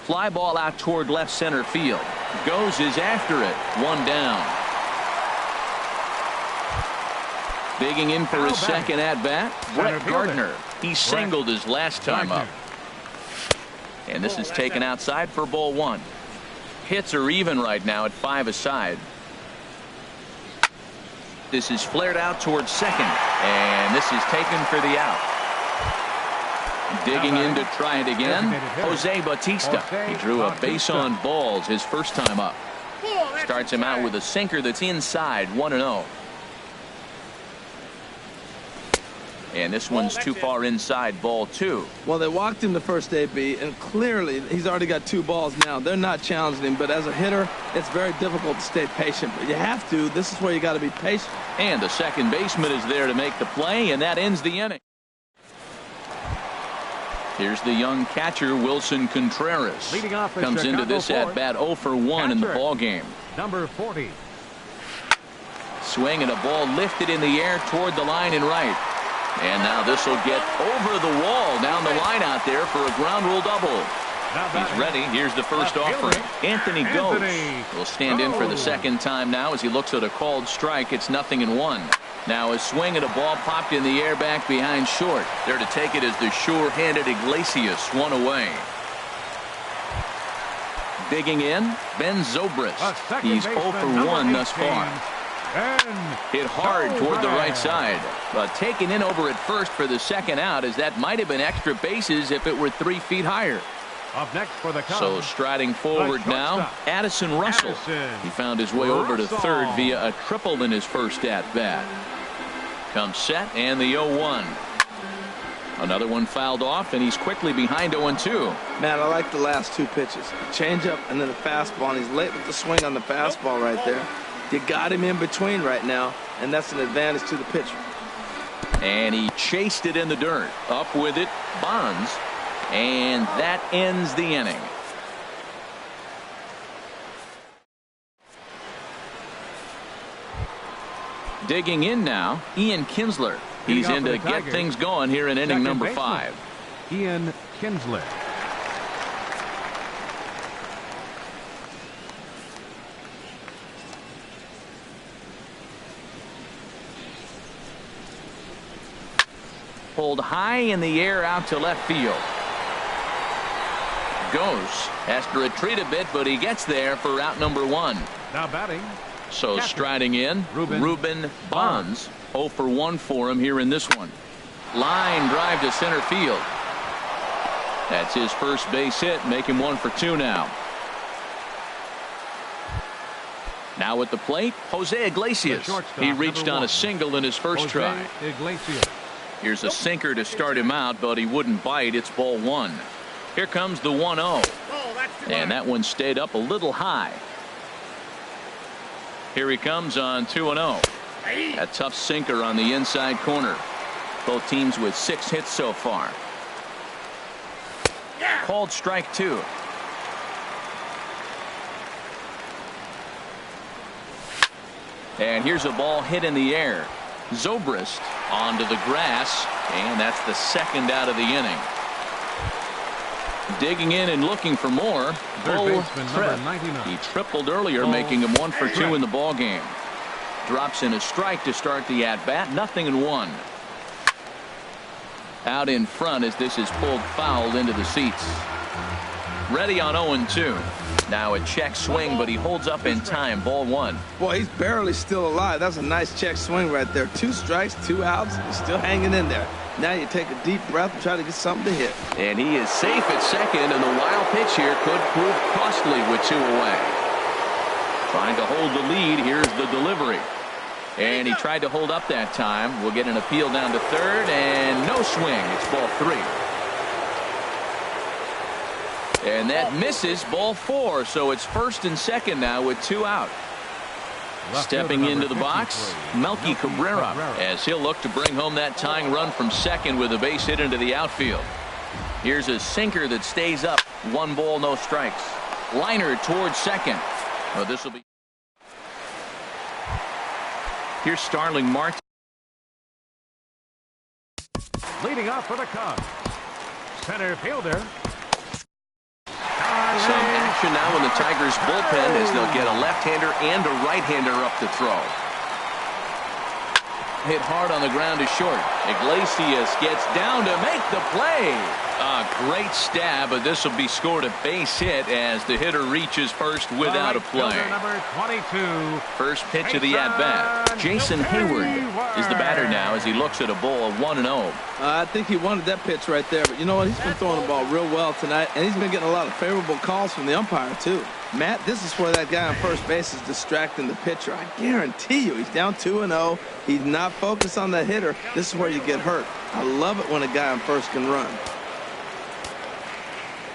Fly ball out toward left center field. Goes is after it. One down. Digging in for his second at-bat, Brett Gardner. He singled his last time up. And this is taken outside for ball one. Hits are even right now at 5 aside. This is flared out towards second, and this is taken for the out. Digging in to try it again, Jose Bautista. He drew a base on balls his first time up. Starts him out with a sinker that's inside, 1-0. And this one's too far inside, ball two. Well, they walked him the first AB, and clearly he's already got 2 balls now. They're not challenging him, but as a hitter, it's very difficult to stay patient. But you have to. This is where you got to be patient. And the second baseman is there to make the play, and that ends the inning. Here's the young catcher, Wilson Contreras. Comes into this at bat 0 for 1 in the ball game. Number 40. Swing and a ball lifted in the air toward the line and right. And now this will get over the wall down the line out there for a ground rule double. He's ready. Here's the first offering. Anthony Goes will stand in for the second time now as he looks at a called strike. It's 0-1. Now a swing and a ball popped in the air back behind short. There to take it is the sure-handed Iglesias, 1 away. Digging in, Ben Zobrist. He's 0 for 1 thus far. Hit hard toward the right side, but taken in over at first for the second out, as that might have been extra bases if it were 3 feet higher. Up next for the So striding forward now, Addison Russell. He found his way over to third via a triple in his first at bat. Comes set and the 0-1. Another one fouled off, and he's quickly behind 0-2. Man, I like the last 2 pitches. The changeup and then the fastball, and he's late with the swing on the fastball right there. You got him in between right now, and that's an advantage to the pitcher. And he chased it in the dirt. Up with it, Bonds. And that ends the inning. Digging in now, Ian Kinsler. He's in to get things going here in inning number 5. Ian Kinsler. Pulled high in the air out to left field. Goes. Has to retreat a bit, but he gets there for out number 1. Now batting. So striding in, Ruben Bonds. 0 for 1 for him here in this one. Line drive to center field. That's his first base hit, make him 1 for 2 now. Now at the plate, Jose Iglesias. He reached on a single in his first try. Here's a sinker to start him out, but he wouldn't bite. It's ball 1. Here comes the 1-0. And that one stayed up a little high. Here he comes on 2-0. A tough sinker on the inside corner. Both teams with 6 hits so far. Called strike 2. And here's a ball hit in the air. Zobrist onto the grass, and that's the second out of the inning. Digging in and looking for more, Bo Tripp. He tripled earlier, making him 1 for 2 in the ball game. Drops in a strike to start the at-bat, 0-1. Out in front as this is pulled foul into the seats. Ready on 0-2. Now a check swing, but he holds up in time. Ball 1. Boy, he's barely still alive. That's a nice check swing right there. 2 strikes, 2 outs. He's still hanging in there. Now you take a deep breath and try to get something to hit. And he is safe at second, and the wild pitch here could prove costly with 2 away. Trying to hold the lead. Here's the delivery. And he tried to hold up that time. We'll get an appeal down to third, and no swing. It's ball 3. And that misses, ball 4. So it's first and second now with 2 out. Stepping into the box, Melky Cabrera, as he'll look to bring home that tying run from second with a base hit into the outfield. Here's a sinker that stays up. 1 ball, no strikes. Liner towards second. Oh, this will be. Here's Starling Marte. Leading off for the Cubs, center fielder. formation now in the Tigers bullpen as they'll get a left-hander and a right-hander up to throw. Hit hard on the ground is short. Iglesias gets down to make the play. A great stab, but this will be scored a base hit as the hitter reaches first without a play. Number 22. First pitch of the at-bat. Jason Hayward is the batter now as he looks at a ball of 1-0. I think he wanted that pitch right there, but you know what? He's been throwing the ball real well tonight, and he's been getting a lot of favorable calls from the umpire, too. Matt, this is where that guy on first base is distracting the pitcher. I guarantee you he's down 2-0. He's not focused on the hitter. This is where you get hurt. I love it when a guy on first can run.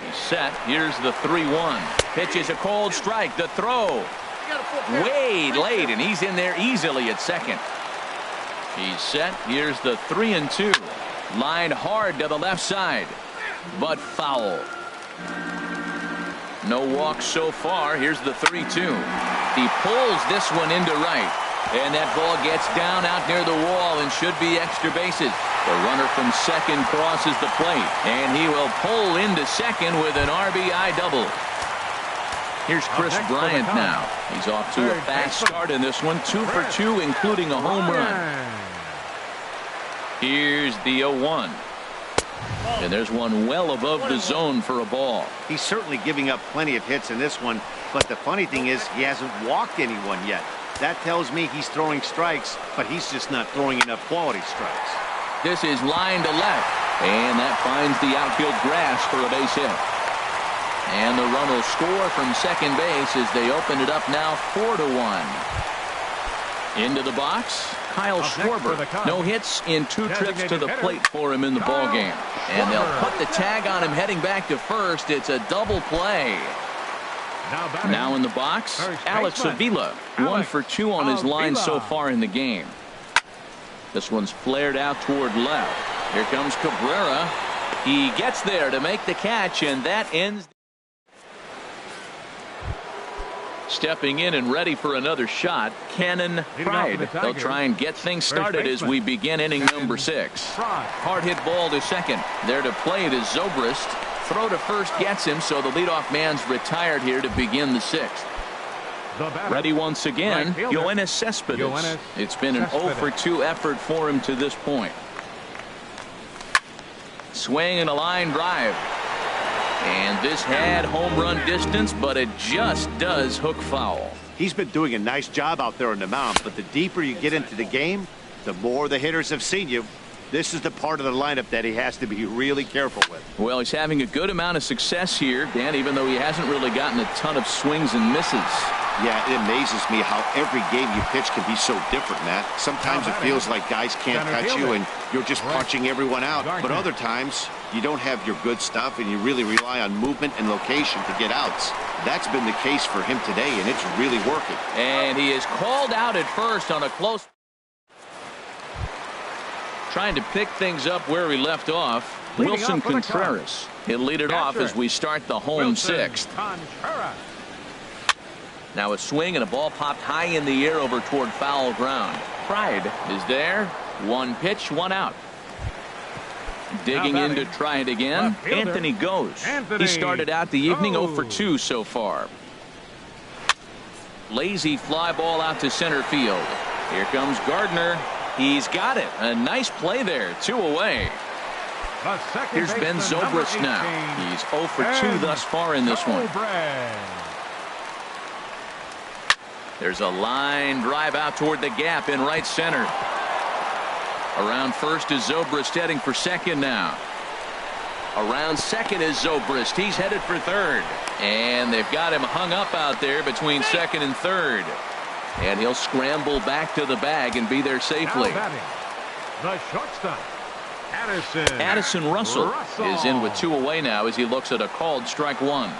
He's set. Here's the 3-1. Pitch is a cold strike. The throw. Way late, and he's in there easily at second. He's set. Here's the 3-2. Lined hard to the left side, but foul. No walks so far. Here's the 3-2. He pulls this one into right, and that ball gets down out near the wall and should be extra bases. The runner from second crosses the plate, and he will pull into second with an RBI double. Here's Chris Bryant now. He's off to a fast start in this one. 2 for 2, including a home run. Here's the 0-1. And there's one well above the zone for a ball. He's certainly giving up plenty of hits in this one, but the funny thing is he hasn't walked anyone yet. That tells me he's throwing strikes, but he's just not throwing enough quality strikes. This is line to left, and that finds the outfield grass for a base hit. And the run will score from second base as they open it up now 4-1. Into the box, Kyle Schwarber. No hits in 2 trips to the plate for him in the ballgame. And they'll put the tag on him heading back to first. It's a double play. Now in the box, Alex Avila. 1 for 2 on his line so far in the game. This one's flared out toward left. Here comes Cabrera. He gets there to make the catch, and that ends. Stepping in and ready for another shot, Cannon Pride. They'll try and get things started as we begin inning number 6. Hard hit ball to second. There to play it is Zobrist. Throw to first gets him, so the leadoff man's retired here to begin the 6th. Ready once again, Yoenis Cespedes. It's been an 0 for 2 effort for him to this point. Swing and a line drive. And this had home run distance, but it just does hook foul. He's been doing a nice job out there on the mound, but the deeper you get into the game, the more the hitters have seen you. This is the part of the lineup that he has to be really careful with. Well, he's having a good amount of success here, Dan, even though he hasn't really gotten a ton of swings and misses. Yeah, it amazes me how every game you pitch can be so different, Matt. Sometimes it feels like guys can't touch you and you're just punching everyone out. But other times, you don't have your good stuff and you really rely on movement and location to get outs. That's been the case for him today, and it's really working. And he is called out at first on a close. Trying to pick things up where he left off. Wilson Contreras. He'll lead it off as we start the home 6th. Now a swing and a ball popped high in the air over toward foul ground. Pride is there. 1 pitch, 1 out. Digging in to try it again. Anthony goes. He started out the evening 0 for 2 so far. Lazy fly ball out to center field. Here comes Gardner. He's got it. A nice play there. 2 away. Here's Ben Zobrist now. He's 0 for 2 thus far in this one. There's a line drive out toward the gap in right center. Around first is Zobrist, heading for second now. Around second is Zobrist. He's headed for third. And they've got him hung up out there between second and third. And he'll scramble back to the bag and be there safely. The shortstop, Addison Russell is in with 2 away now as he looks at a called strike 1.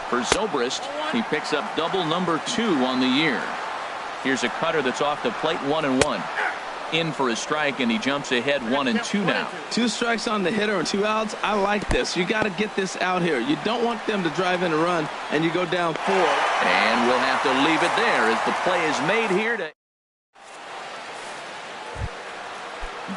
For Zobrist, he picks up double number 2 on the year. Here's a cutter that's off the plate, 1-1. In for a strike, and he jumps ahead 1-2 now. 2 strikes on the hitter and 2 outs. I like this. You got to get this out here. You don't want them to drive in a run and you go down 4. And we'll have to leave it there as the play is made here to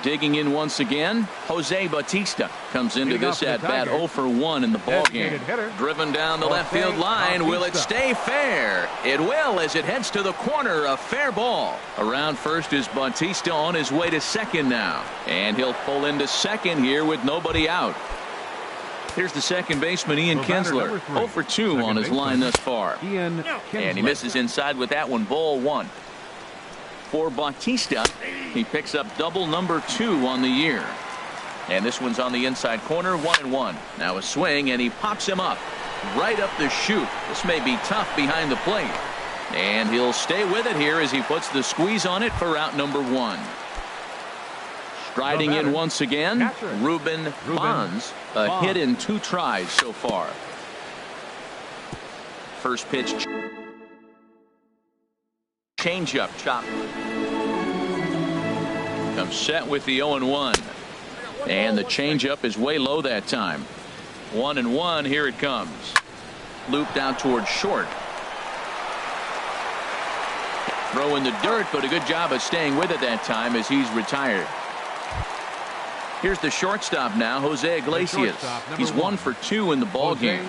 Digging in once again, Jose Bautista comes into this at-bat 0 for 1 in the ballgame. Driven down the left field line. Will it stay fair? It will, as it heads to the corner. A fair ball. Around first is Bautista on his way to second now. And he'll pull into second here with nobody out. Here's the second baseman, Ian Kinsler. 0 for 2 on his line thus far. And he misses inside with that one. Ball 1. For Bautista, he picks up double number 2 on the year. And this one's on the inside corner, 1-1. Now a swing, and he pops him up right up the chute. This may be tough behind the plate. And he'll stay with it here as he puts the squeeze on it for out number 1. Striding in once again, Ruben Bonds. A hit in 2 tries so far. First pitch. Changeup chop. Comes set with the 0-1. And the changeup is way low that time. 1-1. Here it comes. Looped out towards short. Throw in the dirt, but a good job of staying with it that time as he's retired. Here's the shortstop now, Jose Iglesias. He's 1 for 2 in the ball game.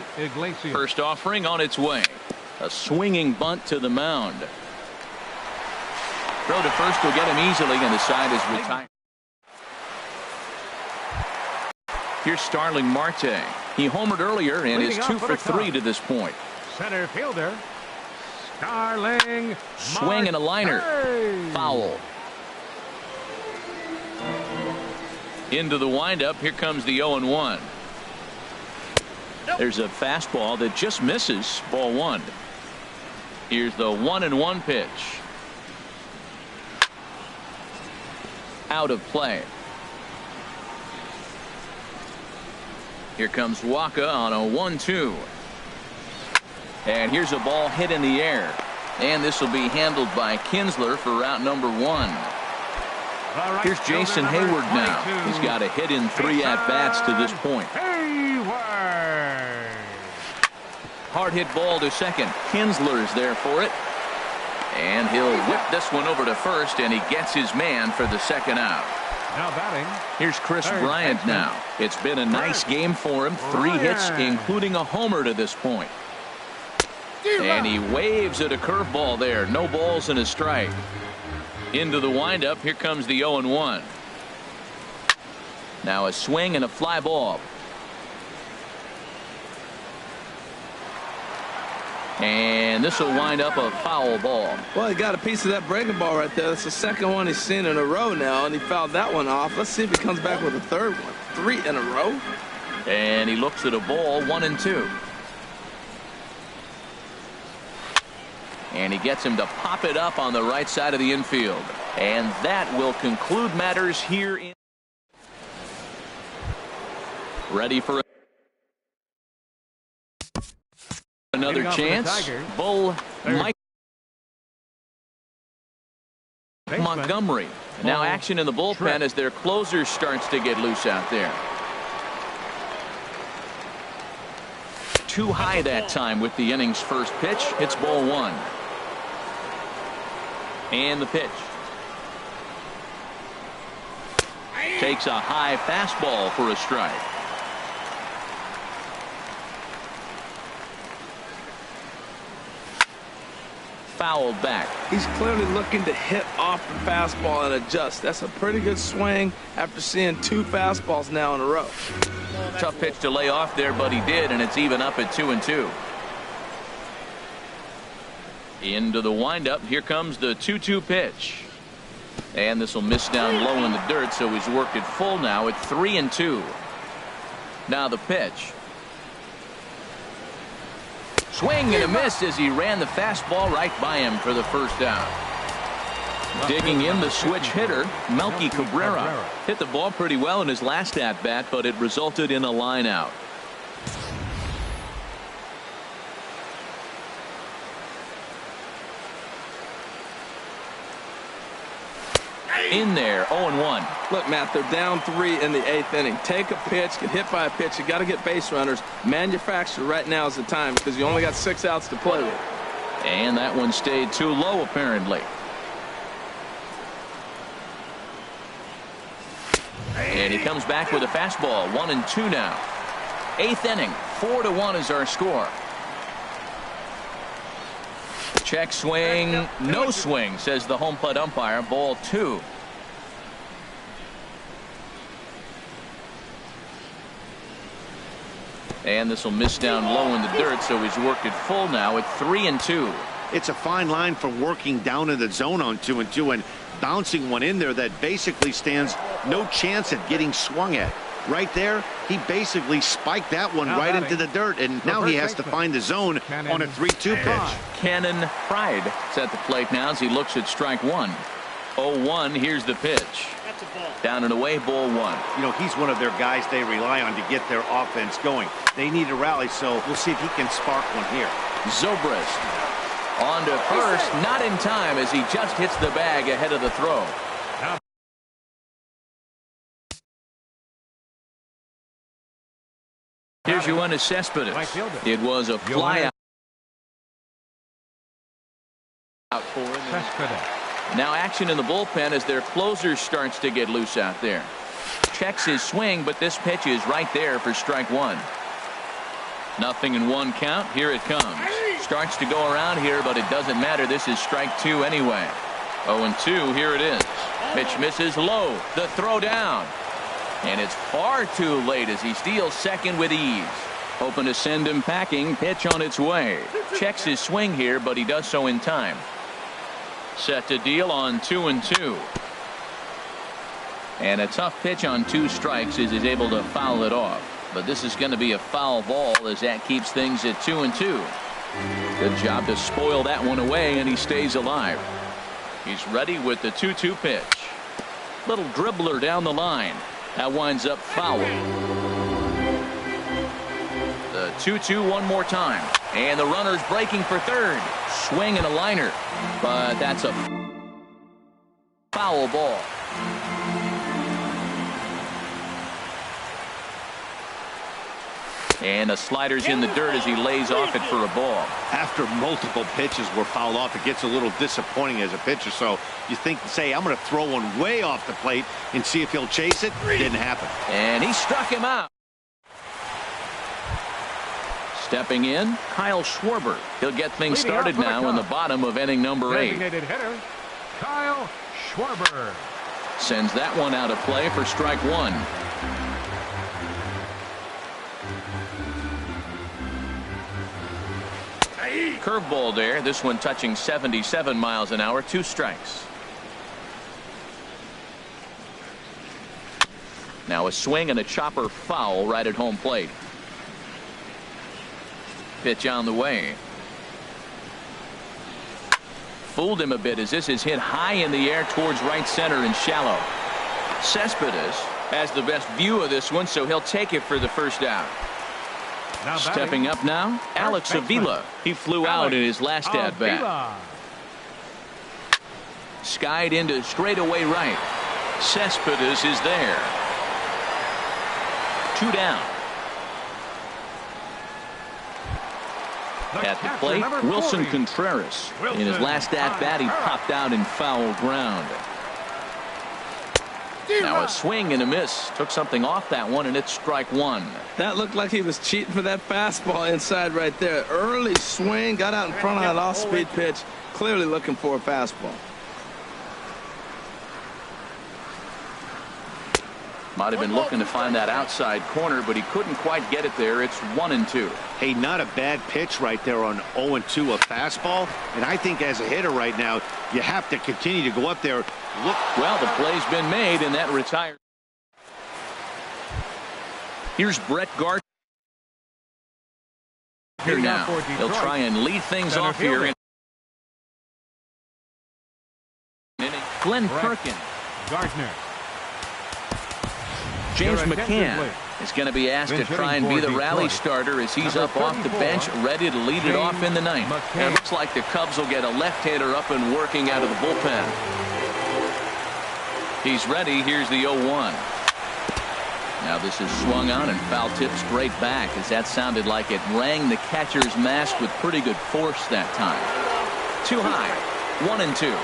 First offering on its way. A swinging bunt to the mound. Throw to first will get him easily, and the side is retired. Here's Starling Marte. He homered earlier and is 2 for 3 to this point. Center fielder Starling. Swing and a liner. Foul. Into the windup. Here comes the 0-1. There's a fastball that just misses. Ball 1. Here's the 1-1 pitch. Out of play. Here comes Waka on a 1-2. And here's a ball hit in the air. And this will be handled by Kinsler for route number 1. Here's Jason Hayward now. He's got a hit in 3 at-bats to this point. Hard hit ball to second. Kinsler's there for it. And he'll whip this one over to first, and he gets his man for the second out. Now batting. Here's Chris Bryant now. It's been a nice game for him. 3 hits, including a homer to this point. And he waves at a curveball there. No balls and a strike. Into the windup. Here comes the 0-1. Now a swing and a fly ball. And this will wind up a foul ball. Well, he got a piece of that breaking ball right there. That's the second one he's seen in a row now, and he fouled that one off. Let's see if he comes back with a third one. 3 in a row. And he looks at a ball, 1-2. And he gets him to pop it up on the right side of the infield. And that will conclude matters here in. Ready for another chance. Bull Mike Montgomery. Now action in the bullpen as their closer starts to get loose out there. Too high that time with the inning's first pitch. It's ball 1. And the pitch. Takes a high fastball for a strike. Fouled back. He's clearly looking to hit off the fastball and adjust. That's a pretty good swing after seeing 2 fastballs now in a row. Tough pitch to lay off there, but he did, and it's even up at 2-2. Into the windup. Here comes the 2-2 pitch. And this will miss down low in the dirt, so he's worked it full now at 3-2. Now the pitch. Swing and a miss as he ran the fastball right by him for the first out. Digging in the switch hitter, Melky Cabrera. Hit the ball pretty well in his last at-bat, but it resulted in a line out. In there, 0-1. Look, Matt, they're down 3 in the 8th inning. Take a pitch, get hit by a pitch. You got to get base runners. Manufacture right now is the time because you only got 6 outs to play with. And that one stayed too low, apparently. And he comes back with a fastball. 1-2 now. 8th inning. 4-1 is our score. Check swing. No swing, says the home plate umpire. Ball 2. And this will miss down low in the dirt, so he's worked it full now at 3-2. It's a fine line from working down in the zone on 2-2 and bouncing one in there that basically stands no chance at getting swung at. Right there, he basically spiked that one right into the dirt, and now he has to find the zone on a 3-2 pitch. Cannon Pride is at the plate now as he looks at strike one. 0-1, here's the pitch. Down and away, ball 1. You know, he's one of their guys they rely on to get their offense going. They need a rally, so we'll see if he can spark one here. Zobrist on to first, not in time as he just hits the bag ahead of the throw. Here's Yoenis Cespedes. It was a fly out for him. Now action in the bullpen as their closer starts to get loose out there. Checks his swing, but this pitch is right there for strike 1. 0-1 count. Here it comes. Starts to go around here, but it doesn't matter. This is strike 2 anyway. 0-2. Here it is. Pitch misses low. The throw down. And it's far too late as he steals second with ease. Hoping to send him packing. Pitch on its way. Checks his swing here, but he does so in time. Set to deal on 2-2. And a tough pitch on 2 strikes as he's able to foul it off. But this is going to be a foul ball as that keeps things at 2-2. Good job to spoil that one away, and he stays alive. He's ready with the 2-2 pitch. Little dribbler down the line. That winds up foul. The 2-2 one more time. And the runner's breaking for third. Swing and a liner. But that's a foul ball. And the slider's in the dirt as he lays off it for a ball. After multiple pitches were fouled off, it gets a little disappointing as a pitcher. So you think, say, I'm going to throw one way off the plate and see if he'll chase it. Didn't happen. And he struck him out. Stepping in, Kyle Schwarber. He'll get things started now in the bottom of inning number 8. Designated hitter, Kyle Schwarber. Sends that one out of play for strike 1. Curveball there. This one touching 77 miles an hour. 2 strikes. Now a swing and a chopper foul right at home plate. Pitch on the way. Fooled him a bit as this is hit high in the air towards right center and shallow. Cespedes has the best view of this one, so he'll take it for the first out. Stepping up now, Alex Avila. He flew out in his last at-bat. Skied into straightaway right. Cespedes is there. 2 down. At the plate, Wilson Contreras. In his last at-bat, he popped out in foul ground. Now a swing and a miss. Took something off that one, and it's strike 1. That looked like he was cheating for that fastball inside right there. Early swing, got out in front of that off-speed pitch. Clearly looking for a fastball. Might have been looking to find that outside corner, but he couldn't quite get it there. It's 1-2. Hey, not a bad pitch right there on 0-2, a fastball. And I think as a hitter right now, you have to continue to go up there. Look. Well, the play's been made, and that retires. Here's Brett Gardner here now. He'll try and lead things off here. Glenn Perkins. Gardner. James McCann is going to be asked to try and be the rally starter as he's up off the bench, ready to lead it off in the ninth. And it looks like the Cubs will get a left-hander up and working out of the bullpen. He's ready. Here's the 0-1. Now this is swung on and foul tip straight back as that sounded like it rang the catcher's mask with pretty good force that time. Too high. 1-2.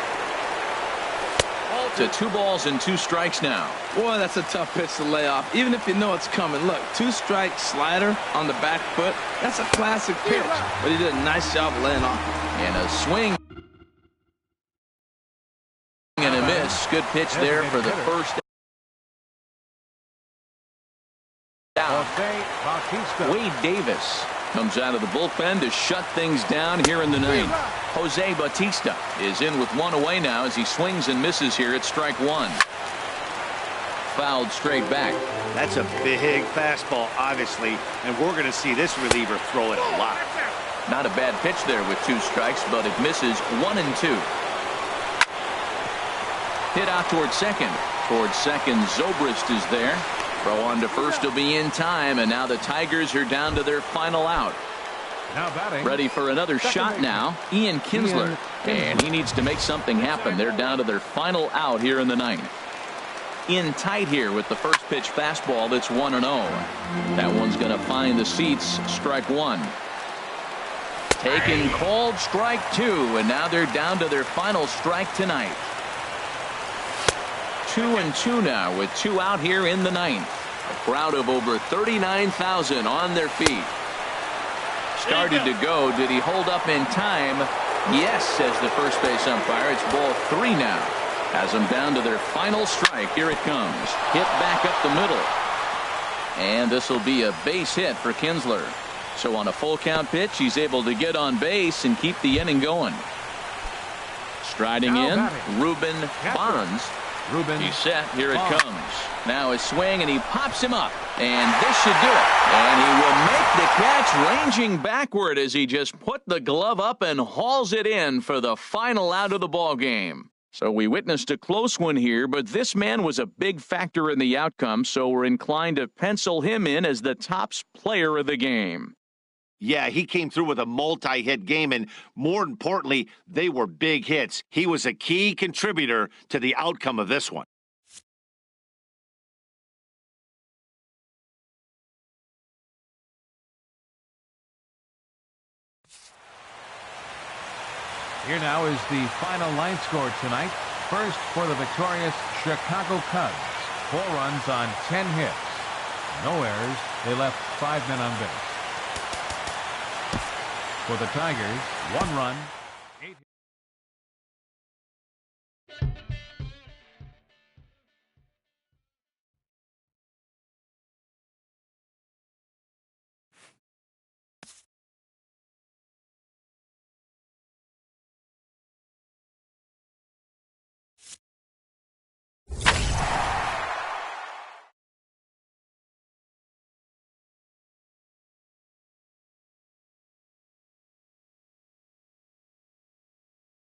To 2 balls and 2 strikes now. Boy, that's a tough pitch to lay off, even if you know it's coming. Look, 2-strike slider on the back foot. That's a classic pitch, but he did a nice job of laying off. And a swing and a miss. Good pitch there for the first out. Wade Davis comes out of the bullpen to shut things down here in the 9th. Jose Bautista is in with 1 away now as he swings and misses here at strike 1. Fouled straight back. That's a big fastball, obviously, and we're going to see this reliever throw it a lot. Not a bad pitch there with 2 strikes, but it misses 1 and 2. Hit out towards second. Towards second, Zobrist is there. Throw on to first will be in time, and now the Tigers are down to their final out. Now batting. Ready for another shot now, Ian Kinsler. And he needs to make something happen. They're down to their final out here in the 9th. In tight here with the first pitch fastball that's 1-0. That one's going to find the seats. Strike 1. Taken, called, strike 2, and now they're down to their final strike tonight. 2-2 now with 2 out here in the 9th. A crowd of over 39,000 on their feet. Started to go. Did he hold up in time? Yes, says the first base umpire. It's ball 3 now. Has them down to their final strike. Here it comes. Hit back up the middle. And this will be a base hit for Kinsler. So on a full count pitch, he's able to get on base and keep the inning going. Striding in, Ruben Bonds. He's set. Here it comes. Now his swing, and he pops him up. And this should do it. And he will make the catch, ranging backward as he just put the glove up and hauls it in for the final out of the ball game. So we witnessed a close one here, but this man was a big factor in the outcome, so we're inclined to pencil him in as the top player of the game. Yeah, he came through with a multi-hit game, and more importantly, they were big hits. He was a key contributor to the outcome of this one. Here now is the final line score tonight. First for the victorious Chicago Cubs. 4 runs on 10 hits. No errors. They left 5 men on base. For the Tigers, 1 run.